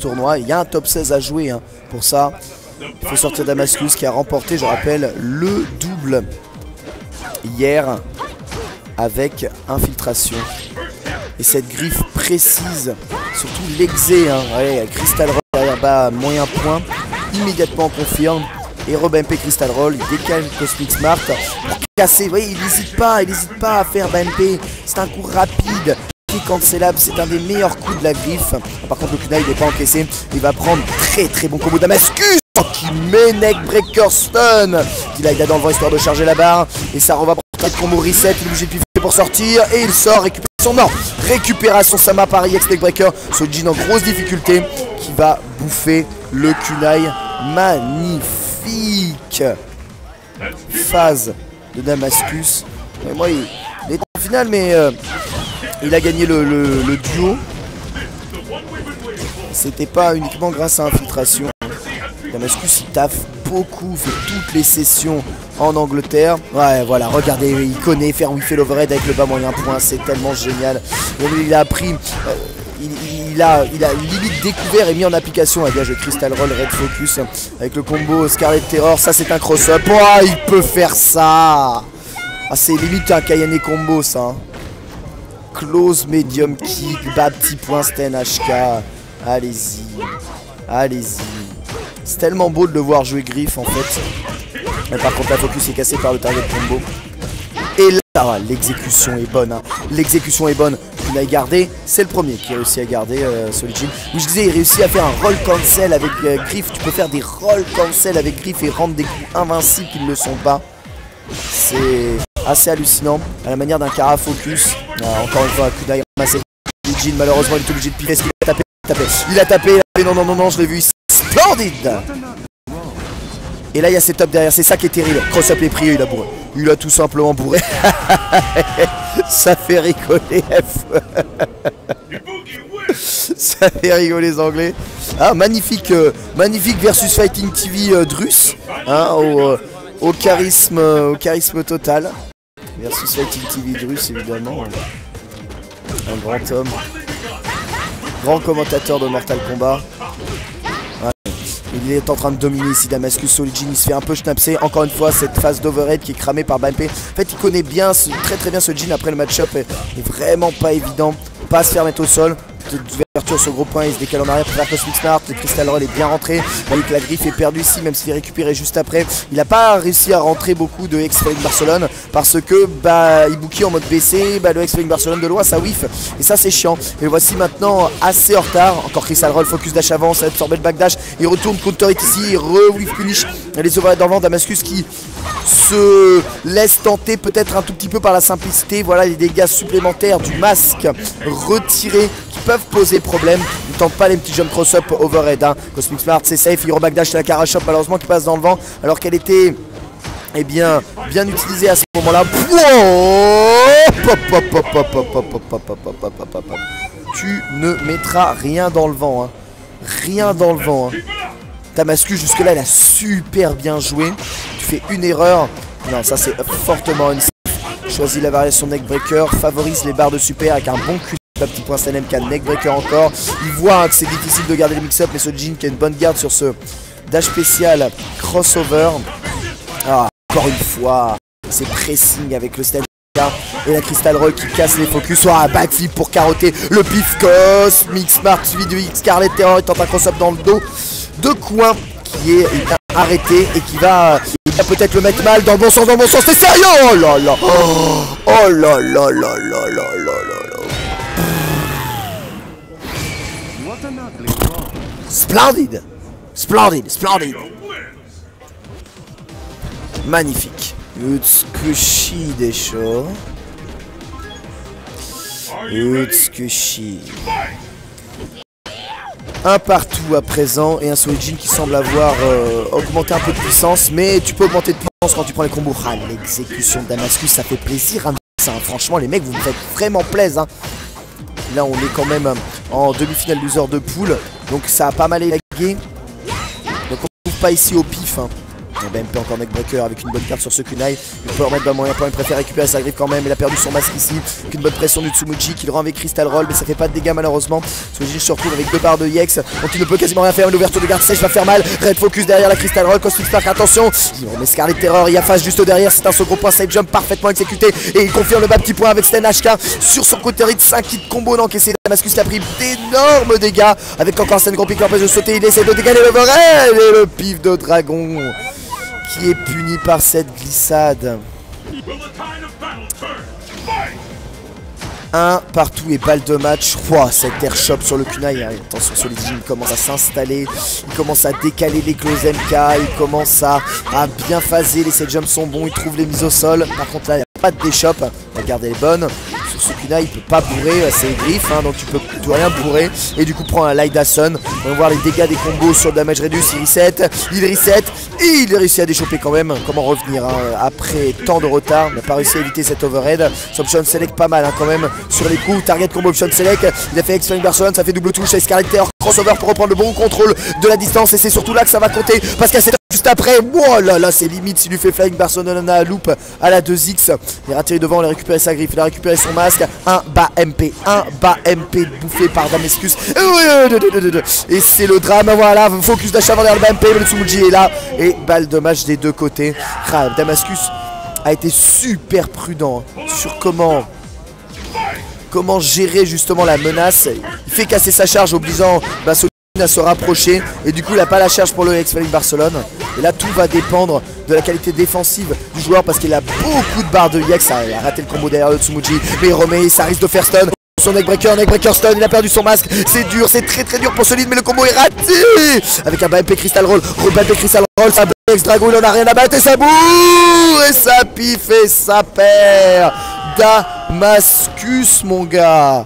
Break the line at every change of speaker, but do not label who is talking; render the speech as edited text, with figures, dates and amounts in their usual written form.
tournoi. Il y a un top 16 à jouer hein. Pour ça. Il faut sortir Damascus qui a remporté, je rappelle, le double hier avec infiltration. Et cette griffe précise, surtout l'exé, hein. Ouais, Crystal Roll derrière bas, moyen point, immédiatement confirme. Et RoBMP Crystal Roll, il décale Cosmic Smart pour casser. Oui, il n'hésite pas à faire BMP. C'est un coup rapide. Cancelable, c'est un des meilleurs coups de la griffe. Par contre, le kunai il n'est pas encaissé. Il va prendre très bon combo Damascus qui met Neckbreaker stun. Il a dans le vent histoire de charger la barre. Et ça revoit pour un combo reset. Il est obligé de piffer pour sortir. Et il sort, récupération. Non, récupération Sama par EX Neckbreaker. Sojin en grosse difficulté qui va bouffer le kunai. Magnifique phase de Damascus. Et moi, il est en finale, mais il a gagné le duo. C'était pas uniquement grâce à infiltration. Damascus il taffe beaucoup, fait toutes les sessions en Angleterre. Ouais voilà, regardez, il connaît faire whiffer l'overhead avec le bas moyen point, c'est tellement génial. Il a appris, il a limite découvert et mis en application un gage de Crystal Roll Red Focus avec le combo Scarlet Terror. Ça c'est un cross-up. Oh, il peut faire ça. Ah, c'est limite un Kayane combo ça hein. Close, medium kick, bas petit point, Sten HK. Allez-y. Allez-y. C'est tellement beau de le voir jouer griffe en fait. Mais par contre la focus est cassée par le target combo. Et là, l'exécution est bonne. Hein. L'exécution est bonne. Il a gardé. C'est le premier qui a réussi à garder Solidjin. Où je disais, il réussit à faire un roll cancel avec griffe. Tu peux faire des roll cancel avec griffe et rendre des coups invincibles qui ne le sont pas. C'est assez hallucinant. À la manière d'un Kara focus. Encore une fois, un coup d'ail ramassé. Solidjin, malheureusement, il est obligé de piquer. Est-ce qu'il a tapé? Il a tapé. Non, je l'ai vu ici. Splendide. Et là il y a ses tops derrière, c'est ça qui est terrible. Cross-up les prieux, il a bourré. Il a tout simplement bourré. Ça fait rigoler F. Ça fait rigoler les Anglais. Ah magnifique, magnifique versus Fighting TV Drus hein, au charisme total. Versus Fighting TV Drus évidemment. Un grand homme. Grand commentateur de Mortal Kombat. Il est en train de dominer ici Damascus. Solidjin il se fait un peu schnapser. Encore une fois cette phase d'overhead qui est cramée par BMP. En fait il connaît bien, très bien ce Jin. Après le match-up est vraiment pas évident. Pas à se faire mettre au sol. Ouverture sur gros point, il se décale en arrière pour faire Cosmic Smart. Le Crystal Roll est bien rentré. Avec la griffe est perdue ici, même s'il est récupéré juste après. Il n'a pas réussi à rentrer beaucoup de X-Flying Barcelone parce que Ibuki en mode BC, le X-Flying Barcelone de loin ça whiff. Et ça c'est chiant. Et le voici maintenant assez en retard. Encore Crystal Roll, focus dash avant, ça va absorber le backdash. Il retourne counter it ici, il re-whiff punish. Les overheads dans le vent, Damascus qui se laisse tenter peut-être un tout petit peu par la simplicité. Voilà les dégâts supplémentaires du masque retirés qui peuvent poser problème. Il tente pas les petits jump cross-up overhead hein. Cosmic Smart c'est safe, il rebackdash la Kara Shop malheureusement qui passe dans le vent alors qu'elle était bien utilisée à ce moment là. Tu ne mettras rien dans le vent hein. Rien dans le vent hein. Damascus jusque là il a super bien joué. Tu fais une erreur. Non ça c'est fortement unsafe. Choisis la variation Neckbreaker, favorise les barres de super avec un bon cul. Petit point SNMK, Neckbreaker encore. Il voit hein, que c'est difficile de garder le mix-up, mais ce Jin qui a une bonne garde sur ce dash spécial crossover. Ah, encore une fois, c'est pressing avec le SNMK et la Crystal Roll qui casse les focus. Ah, backflip pour carotter le pif Cosmic Smart suivi de X Scarlet Terror. Il tente un cross-up dans le dos de coin qui est arrêté et qui va peut-être le mettre mal dans le bon sens, c'est sérieux. Oh là là. Oh là là là là là là là. Splendide. Magnifique. Utsukushi desho. Utsukushi. Un partout à présent et un Solidjin qui semble avoir augmenté un peu de puissance, mais tu peux augmenter de puissance quand tu prends les combos. Ah, l'exécution de Damascus, ça fait plaisir hein. Franchement les mecs vous me faites vraiment plaisir hein. Là on est quand même en demi-finale loser de poule. Donc ça a pas mal élagué. Donc on ne trouve pas ici au pif hein. BMP encore neckbreaker avec une bonne carte sur ce kunai. Il peut remettre bas moyen point, il préfère récupérer sa griffe quand même. Il a perdu son masque ici. Avec une bonne pression du Tsumuji qui le rend avec Crystal Roll, mais ça fait pas de dégâts malheureusement. Tsumuji se retrouve avec 2 barres de Yex, donc il ne peut quasiment rien faire. L'ouverture de garde sèche va faire mal. Red focus derrière la Crystal Roll. Cosmic Spark, attention. Il remet Scarlet Terror. Il y a Phase juste derrière. C'est un second point side jump parfaitement exécuté. Et il confirme le bas petit point avec Sten HK sur son côté de 5 hits combo d'encaisser. Damascus a pris d'énormes dégâts avec encore Sten Gros Pick qui empêche de sauter. Il essaie de dégager l'overhead et le pif de dragon qui est puni par cette glissade. Un partout et balle de match. Wow, cette air shop sur le kunai. Attention, Solid Jim commence à s'installer. Il commence à décaler les close MK. Il commence à bien phaser. Les set jumps sont bons. Il trouve les mises au sol. Par contre, là, il n'y a pas de déchop. La garde est bonne. Sur ce kunai, il peut pas bourrer. C'est les griffes, hein, donc tu peux rien bourrer. Et du coup, prend un Light Sun. On va voir les dégâts des combos sur le damage reduce. Il reset. Et il réussit à déchoper quand même. Comment revenir après tant de retard. Il n'a pas réussi à éviter cette overhead. Option select pas mal quand même. Sur les coups, target combo option select. Il a fait X-Flying Barcelone, ça fait double touche avec Scarlet Terror, crossover pour reprendre le bon contrôle de la distance. Et c'est surtout là que ça va compter. Parce qu'à cette juste après, wow là là, c'est limite s'il lui fait Flying Barcelone à loop à la 2X. Il a atterri devant, il a récupéré sa griffe, il a récupéré son masque. Un bas MP bouffé par Damascus. Et c'est le drame, voilà. Focus d'achat vers le bas MP, le Tsumuji est là. Et balle de match des deux côtés. Damascus a été super prudent sur comment gérer justement la menace. Il fait casser sa charge, obligeant Solid à se rapprocher. Et du coup, il n'a pas la charge pour le X-Flying Barcelone. Et là, tout va dépendre de la qualité défensive du joueur parce qu'il a beaucoup de barres de Yex. Il a raté le combo derrière le Tsumuji. Mais il remet, ça risque de faire stun. Son neckbreaker stun, il a perdu son masque. C'est dur, c'est très dur pour Solid, mais le combo est raté. Avec un BMP Crystal Roll, BMP Crystal Roll, ça X Drago, il en a rien à battre et ça bourre. Et ça piffe et ça perd. Damascus, mon gars.